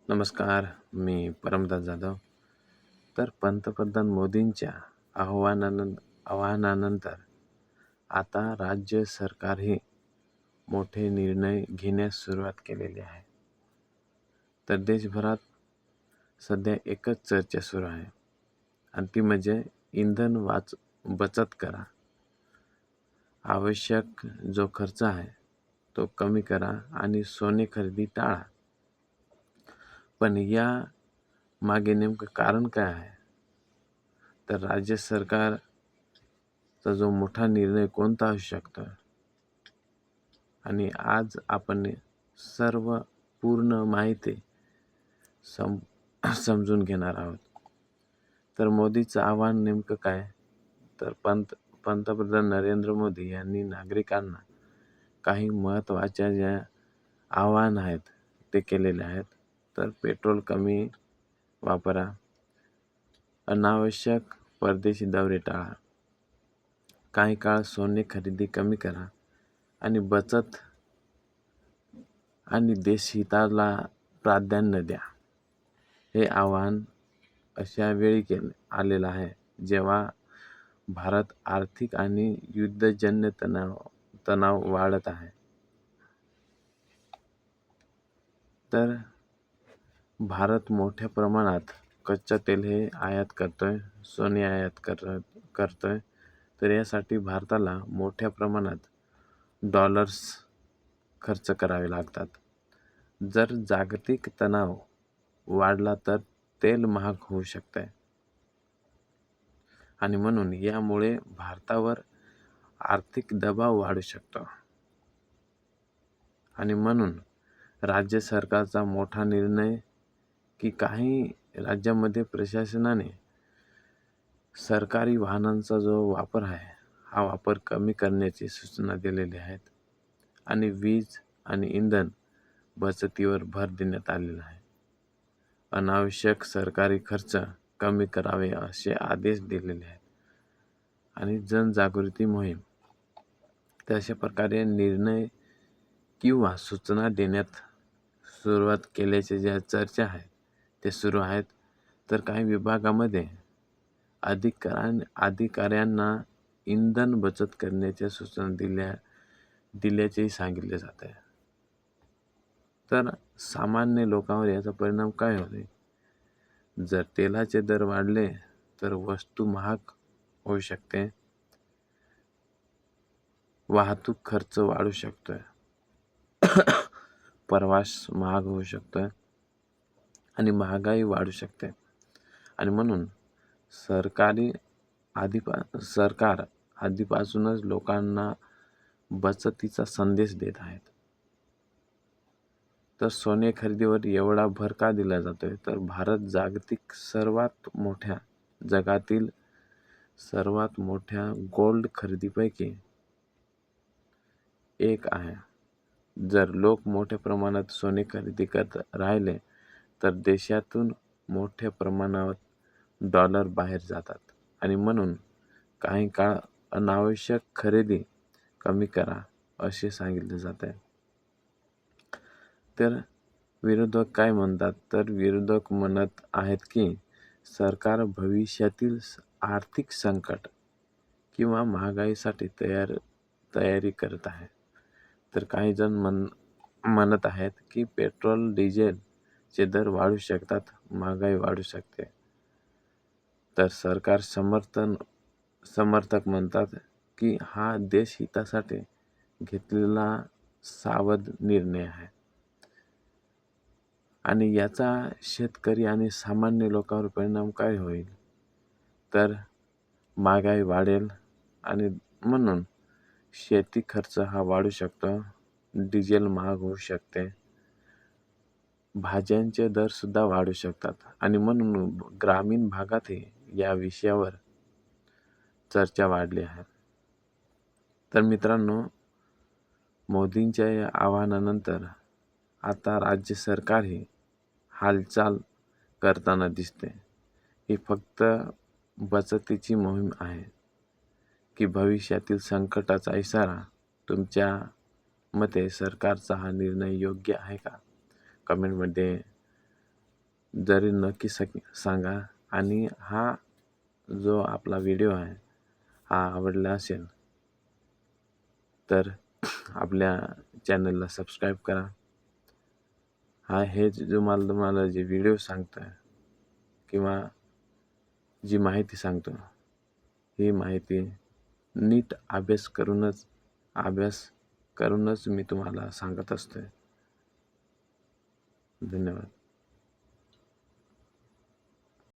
नमस्कार, मी परमदास जाधव. तर पंतप्रधान मोदींच्या आवाहनानंतर आता राज्य सरकारही मोठे निर्णय घेण्यास सुरुवात केलेली आहे. तर देशभरात सध्या एकच चर्चा सुरू आहे आणि ती म्हणजे इंधन बचत करा. आवश्यक जो खर्च आहे तो कमी करा आणि सोने खरेदी टाळा. पण या मागे नेमकं कारण काय आहे? तर राज्य सरकारचा जो मोठा निर्णय कोणता असू शकतो? आणि आज आपण सर्व पूर्ण माहिती समजून घेणार आहोत. तर मोदीचं आव्हान नेमकं काय? तर पंतप्रधान नरेंद्र मोदी यांनी नागरिकांना काही महत्त्वाच्या ज्या आव्हान आहेत ते केलेले आहेत. तर पेट्रोल कमी वापरा, अनावश्यक परदेशी दौरे टाळा, काही काळ सोने खरेदी कमी करा आणि बचत आणि देशहिताला प्राधान्य द्या. हे आवाहन अशा वेळी आलेलं आहे जेव्हा भारत आर्थिक आणि युद्धजन्य तणाव वाढत आहे. तर भारत मोठ्या प्रमाणात कच्चं तेल हे आयात करतोय, सोने आयात करतोय. तर यासाठी भारताला मोठ्या प्रमाणात डॉलर्स खर्च करावे लागतात. जर जागतिक तणाव वाढला तर तेल महाग होऊ शकते आणि म्हणून यामुळे भारतावर आर्थिक दबाव वाढू शकतो. आणि म्हणून राज्य सरकारचा मोठा निर्णय की काही राज्यामध्ये प्रशासनाने सरकारी वाहनांचा जो वापर आहे हा वापर कमी करण्याची सूचना दिलेली आहेत आणि वीज आणि इंधन बचतीवर भर देण्यात आलेला आहे. अनावश्यक सरकारी खर्च कमी करावे असे आदेश दिलेले आहेत आणि जनजागृती मोहीम तशा प्रकारे निर्णय किंवा सूचना देण्यात सुरुवात केल्याच्या ज्या चर्चा आहेत ते सुरू आहेत. तर काही विभागामध्ये अधिकाऱ्यांना इंधन बचत करण्याच्या सूचना दिल्याचेही सांगितले जात आहे. तर सामान्य लोकांवर याचा परिणाम काय होईल? जर तेलाचे दर वाढले तर वस्तू महाग होऊ शकते, वाहतूक खर्च वाढू शकतोय, प्रवास महाग होऊ शकतोय आणि महागाई वाढू शकते. आणि म्हणून सरकार आधीपासूनच लोकांना बचतीचा संदेश देत आहेत. तर सोने खरेदीवर एवढा भर का दिला जातोय? तर भारत जगातील सर्वात मोठ्या गोल्ड खरेदीपैकी एक आहे. जर लोक मोठ्या प्रमाणात सोने खरेदी करत राहिले तर देशातून मोठ्या प्रमाणात डॉलर बाहेर जातात आणि म्हणून काही काळ अनावश्यक खरेदी कमी करा असे सांगितले जात आहे. तर विरोधक काय म्हणतात? तर विरोधक म्हणत आहेत की सरकार भविष्यातील आर्थिक संकट किंवा महागाईसाठी तयारी करत आहे. तर काही जण म्हणत आहेत की पेट्रोल डिझेलचे दर वाढू शकतात, महागाई वाढू शकते. तर सरकार समर्थक म्हणतात की हा देशहितासाठी घेतलेला सावध निर्णय आहे आणि याचा शेतकरी आणि सामान्य लोकांवर परिणाम काय होईल? तर महागाई वाढेल आणि म्हणून शेती खर्च हा वाढू शकतो, डिझेल महाग होऊ शकते, भाज्यांचे दर सुद्धा वाढू शकतात आणि म्हणून ग्रामीण भागातही या विषयावर चर्चा वाढली आहे. तर मित्रांनो, मोदींच्या या आवाहनानंतर आता राज्य सरकारही हालचाल करताना दिसते. ही फक्त बचतीची मोहीम आहे की भविष्यातील संकटाचा इशारा? तुमच्या मते सरकारचा हा निर्णय योग्य आहे का? कमेंटमध्ये जरी नक्की सांगा. आणि हा जो आपला व्हिडिओ आहे हा आवडला असेल तर आपल्या चॅनलला सबस्क्राईब करा. हे जो तुम्हाला जे व्हिडिओ सांगतोय किंवा जी माहिती सांगतो ही माहिती नीट अभ्यास करूनच मी तुम्हाला सांगत असतोय. धन्यवाद.